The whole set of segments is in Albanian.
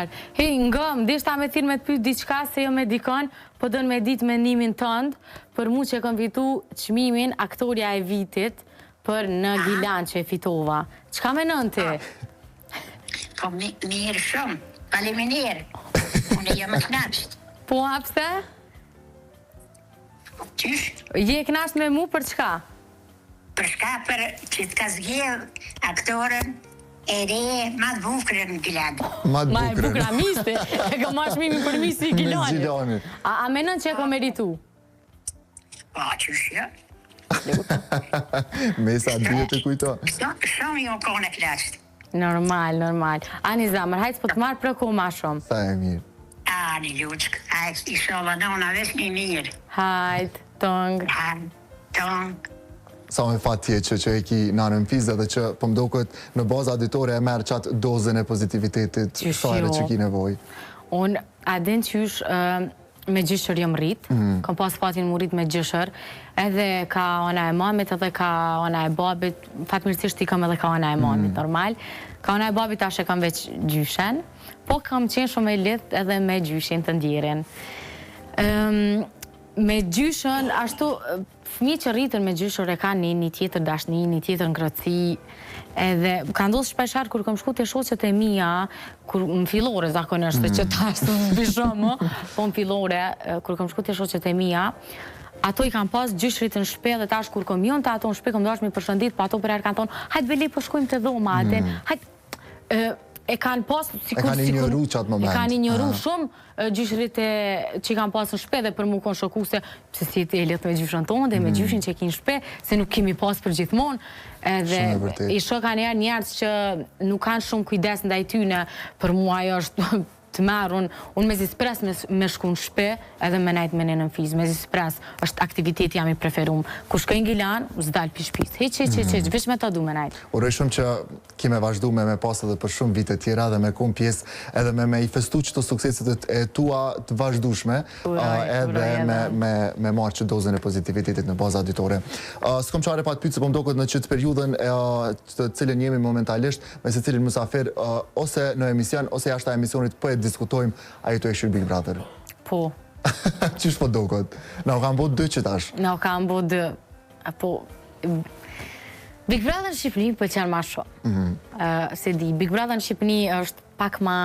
Qartë. Hej, ngëm, deshta me thirë me të pyet diçka se jo me dikon, po dënë me ditë mendimin tënd, për mu që kam fitu çmimin aktoria e vitit për në Gilan që e fitova. Çka menon ti? Po mirë shumë, faleminderit. Unë jam e kënaqur. Po hapse? Qysh? Je e kënaqur me mu për çka? Për shka për që të ka zgjedh aktorën e re ma të bukur në Gilan. Ma e bukra misti, e ka ma çmimin për misti i Gilanit. A menon që e ka meritu? Po, qysh jo? Mesa dhjetë të kujto. Shumë jo kone kënaqur. Normal. Ani zamër, hajtë po të marrë për kohë ma shumë. Sa e mirë. Ani luçk, hajtë i shola dona vesh një mirë. Hajtë, tong. Tong. Sa me fat tje që e ki nanën fizë dhe që po më duket në bazë auditore e merë qatë dozën e pozitivitetit share që ki nevoj. Unë adin qysh me gjyshër jam rritë, kam pas fatin mu rritë me gjyshër, edhe ka ona e mamit edhe ka ona e babit, fatmirësisht i kam edhe ka ona e mamit, normal. Ka ona e babit ashe kam veç gjyshen, po kam qenë shumë e lidh edhe me gjyshin të ndjerin. Me gjyshën, ashtu, fëmijë që rritën me gjyshër e ka një tjetër dashni, një tjetër ngrëci, edhe ka ndodhur shpeshherë kur kam shku te shoqet e mia, kur në fillore zakonisht, që tash të mbishëm, po në fillore, kur kam shku te shoqet e mia, ato i kanë pas gjyshrit në shtëpi dhe tash kur kom jon të ato në shtëpi kam dashur mi përshëndit, po ato për herë kanë thonë, hajt veli po shkojmë te dhoma atë. E kanë pas e kanë injoru qatë moment. E kanë injoru shumë gjyshrit që i kanë pas në shpe dhe për mu konë shokuse pëse si e letë me gjyshën tonë dhe me gjyshin që e kinë shpe se nuk kemi pas për gjithmonë. Edhe i shoka njerës që nuk kanë shumë kujdes ndaj tyne për mu ajo është të marrë, unë me zispres me shku në shpe edhe me najtë me në fiz, me zispres është aktiviteti jam i preferum. Kur shkoj në Gilan, zdal për shpis. Heq, veç me ta du me najtë. Uroj shumë që kime vazhdu me pas edhe për shumë vite tjera dhe me kom pjesë edhe me i festu qëto suksesit e tua të vazhdushme edhe me marrë që dozën e pozitivitetit në bazë auditore. S'kom qare pa të pytë se po mdokët në qëtë periudën të cilën jemi momentalisht me se cilin musafir ose në emision ose jashta emisionit po e diskutojmë a jetu e shirë Big Brother. Po. Qysh po dokët? Na u kam bo 2 që tash? Na u kam bo 2. Po, Big Brother në Shqipëni për qenë ma shumë. Se di, Big Brother në Shqipëni është pak ma...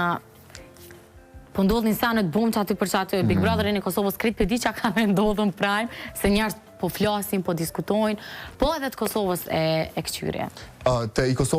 Po ndodhë një sanët bom që aty për që aty. Big Brother në Kosovës kretë për di që ka me ndodhën prime, se njerës po flasin, po diskutojnë, po edhe të Kosovës e këqyre. Te i Kosovës